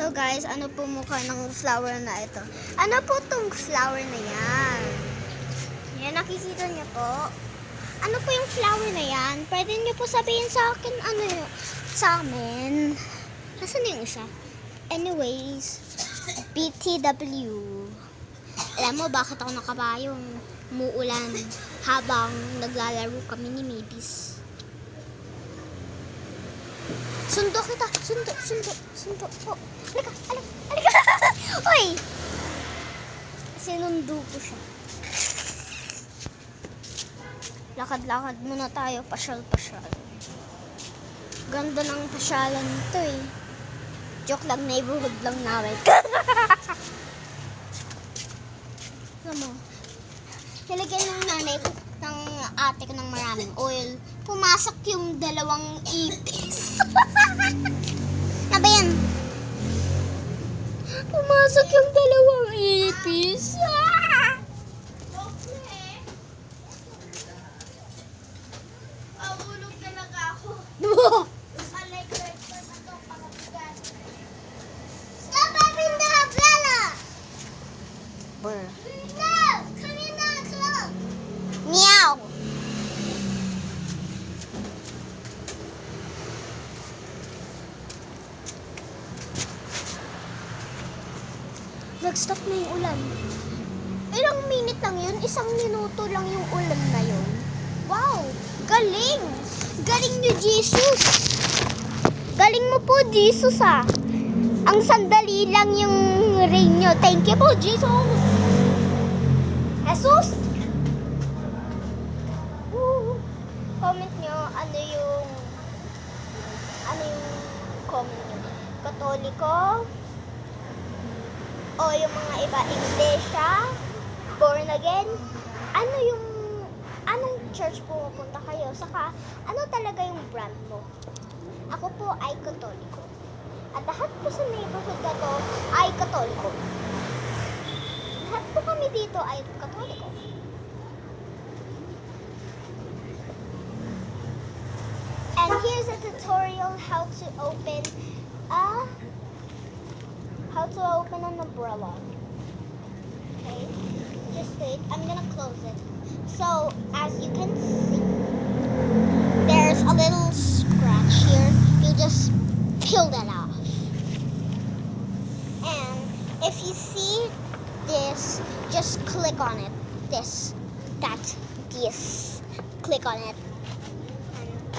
So guys, ano po mukha ng flower na ito? Ano po tong flower na yan? Yan, nakikita niyo po. Ano po yung flower na yan? Pwede niyo po sabihin sa akin, ano yun, sa amin. Nasaan yung isa? Anyways, BTW. Alam mo bakit ako nakabayong muulan habang naglalaro kami ni Maybes? Sundo kita. Sundo po. Halika. Uy! Sinundo ko siya. Lakad-lakad muna tayo. Pasyal-pasyal. Ganda ng pasyalan nito eh. Joke lang, neighborhood lang namin. Alam mo, nilagyan ng nanay ko, ng ate ko ng maraming oil. Pumasok yung dalawang ipis. Ano ba yan? Pumasok yung dalawang ipis. Mahulog talaga ako. Stop having the umbrella! Brr. No! Come in the club! Meow! Nag-stop na yung ulan. Ilang minute lang yun? 1 minuto lang yung ulan na yun. Wow! Galing! Galing niyo, Jesus! Galing mo po, Jesus, ah! Ang sandali lang yung rain nyo. Thank you po, Jesus! Jesus! Comment nyo ano yung comment nyo. Katoliko o yung mga iba, iglesia, born again, anong church po pupunta kayo? Saka, ano talaga yung brand mo? Ako po ay katoliko. At lahat po sa neighborhood na to ay katoliko. Lahat po kami dito ay katoliko. And here's a tutorial how to open an umbrella. Okay, just wait. I'm gonna close it. So as you can see, there's a little scratch here. You just peel that off. And if you see this, just click on it. This. Click on it.